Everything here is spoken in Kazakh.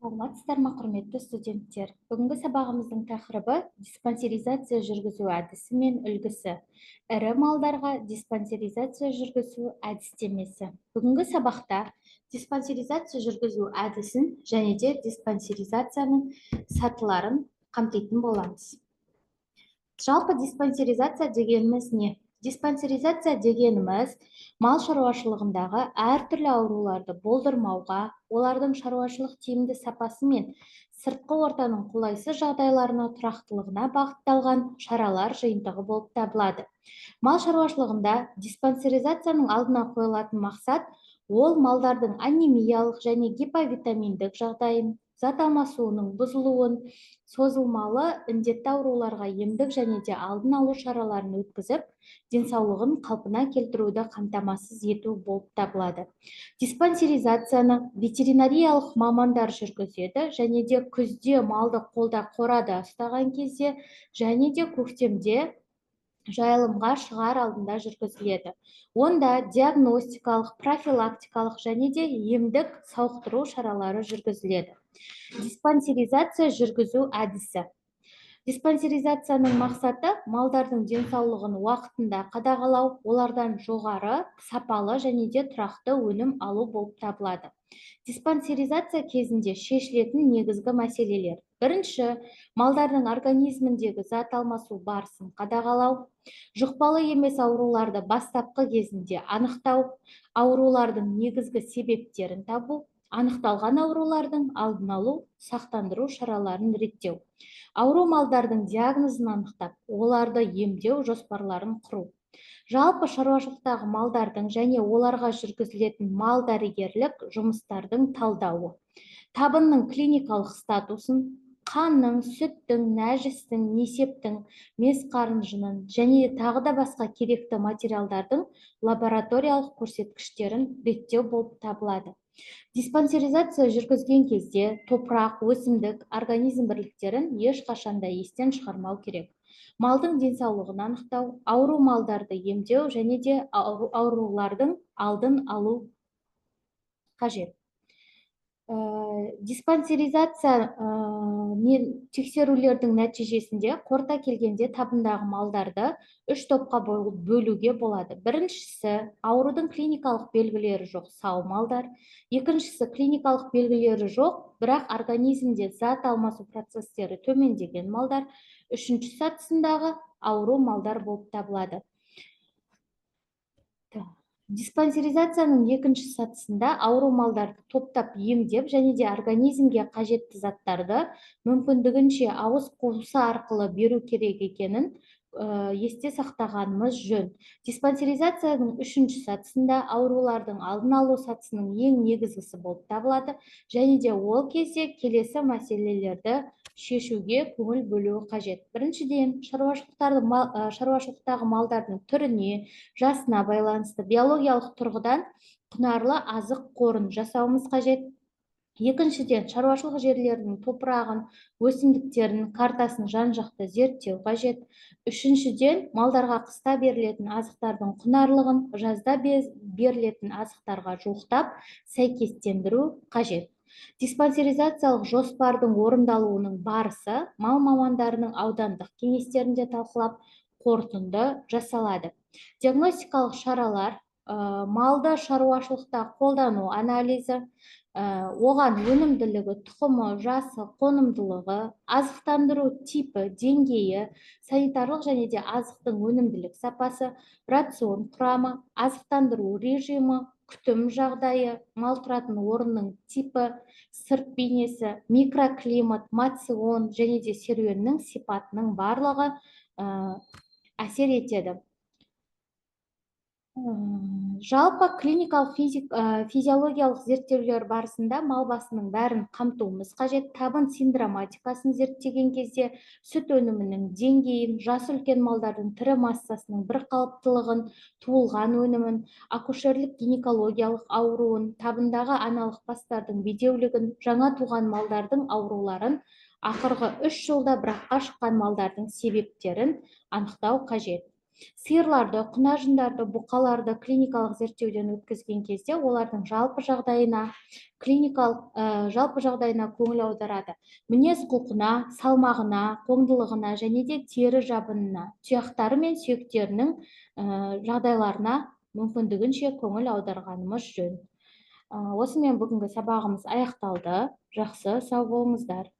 Саламатсыздар ма, құрметті студенттер? Бүгінгі сабағымыздың тақырыбы диспансеризация жүргізу әдісі мен үлгісі. Ірі малдарға диспансеризация жүргізу әдістемесі. Бүгінгі сабақта диспансеризация жүргізу әдісін және де диспансеризацияның сатыларын қамтитын боламыз. Жалпы диспансеризация дегеніміз не? Диспансеризация дегеніміз мал шаруашылығындағы әртүрлі ауруларды болдырмауға, олардың шаруашылық тиімді сапасы мен сыртқы ортаның қолайсыз жағдайларына тұрақтылығына бағытталған шаралар жиынтығы болып табылады. Мал шаруашылығында диспансеризацияның алдына қойылатын мақсат ол малдардың анемиялық және гиповитаминдік жағдайын, зат алмасуының бұзылуын, созылмалы індетті ауруларға емдік және де алдын алу шараларын өткізіп, денсаулығын қалпына келтіруді қамтамасыз ету болып табылады. Диспансеризацияны ветеринариялық мамандар жүргізеді және де күзде малды қолда қорада ұстаған кезде және де көктемде жайылымға шығар алдында жүргізіледі. Онда диагностикалық, профилактикалық және де емдік сауықтыру шаралары жүргізіледі. Диспансеризация жүргізу әдісі. Диспансеризацияның мақсаты малдардың денсаулығын уақытында қадағалау, олардан жоғары, сапалы және де тұрақты өнім алу болып табылады. Диспансеризация кезінде шешілетін негізгі мәселелер. Бірінші, малдардың организміндегі зат алмасу барысын қадағалау, жұқпалы емес ауруларды бастапқы кезінде анықтау, аурулардың негізгі себептерін табу, анықталған аурулардың алдын алу, сақтандыру шараларын реттеу. Ауру малдардың диагнозын анықтап, оларды емдеу жоспарларын құру. Жалпы шаруашылықтағы малдардың және оларға жүргізілетін мал дәрігерлік жұмыстардың талдауы. Табынның клиникалық статусын, қанның, сүттің, нәжістің, несептің, мес қарын жынын және тағы да басқа керекті материалдардың лабораториялық көрсеткіштерін реттеу болып табылады. Диспансеризация жүргізген кезде топырақ, өсімдік, организм бірліктерін ешқашанда естен шығармау керек. Малдың денсаулығын анықтау, ауру малдарды емдеу және де аурулардың алдын алу қажет. Диспансеризация тексерулердің нәтижесінде қорыта келгенде табындағы малдарды 3 топқа бөлуге болады. Біріншісі, аурудың клиникалық белгілері жоқ сау малдар. Екіншісі, клиникалық белгілері жоқ, бірақ организмде зат алмасу процестері төмендеген малдар. Үшінші сатысындағы ауру малдар болып табылады. Диспансеризацияның екінші сатысында ауру малдарды топтап емдеп және де организмге қажетті заттарды мүмкіндігінше ауыз қуысы арқылы беру керек екенін есте сақтағанымыз жөн. Диспансеризацияның үшінші сатысында аурулардың алдын алу сатысының ең негізгісі болып табылады және де ол кезде келесі мәселелерді шешуге көңіл бөлуі қажет. Біріншіден, шаруашылықтағы малдардың түріне, жасына байланысты биологиялық тұрғыдан құнарлы азық қорын жасауымыз қажет. Екіншіден, шаруашылық жерлерінің топырағын, өсімдіктерін, картасын жан-жақты зерттеу қажет. Үшіншіден, малдарға қыста берілетін азықтардың құнарлығын жазда берілетін азықтарға жуықтап, сәйкестендіру қажет. Диспансеризациялық жоспардың орындалуының барысы мал мамандарының аудандық кеңестерінде талқылап, қорытынды жасалады. Диагностикалық шаралар, малды шаруашылықта қолдану анализі, оған өнімділігі, тұқымы, жасы, қонымдылығы, азықтандыру типі, деңгейі, санитарлық және де азықтың өнімділік сапасы, рацион құрамы, азықтандыру режимі, күтім жағдайы, мал тұратын орынның типі, сырт бейнесі, микроклимат, мацион және де серуеннің сипатының барлығы әсер етеді. Жалпы клиникалық физиологиялық зерттеулер барысында мал басының бәрін қамтуымыз қажет. Табын синдроматикасын зерттеген кезде сүт өнімінің деңгейін, жасы үлкен малдардың тірі массасының бірқалыптылығын, туылған өнімін, акушерлік гинекологиялық ауруын, табындағы аналық бастардың бедеулігін, жаңа туған малдардың ауруларын, ақырғы 3 жылда біраққа шыққан малдардың себептерін анықтау қажет. Сиырларды, құнажындарды, бұқаларды клиникалық зерттеуден өткізген кезде олардың жалпы жағдайына көңіл аударады. Мінез құлқына, салмағына, қоңдылығына және де тері жабынына, тұяқтары мен сүйектерінің жағдайларына мүмкіндігінше көңіл аударғанымыз жөн. Осымен бүгінгі сабағымыз аяқталды. Жақсы, сау болыңыздар.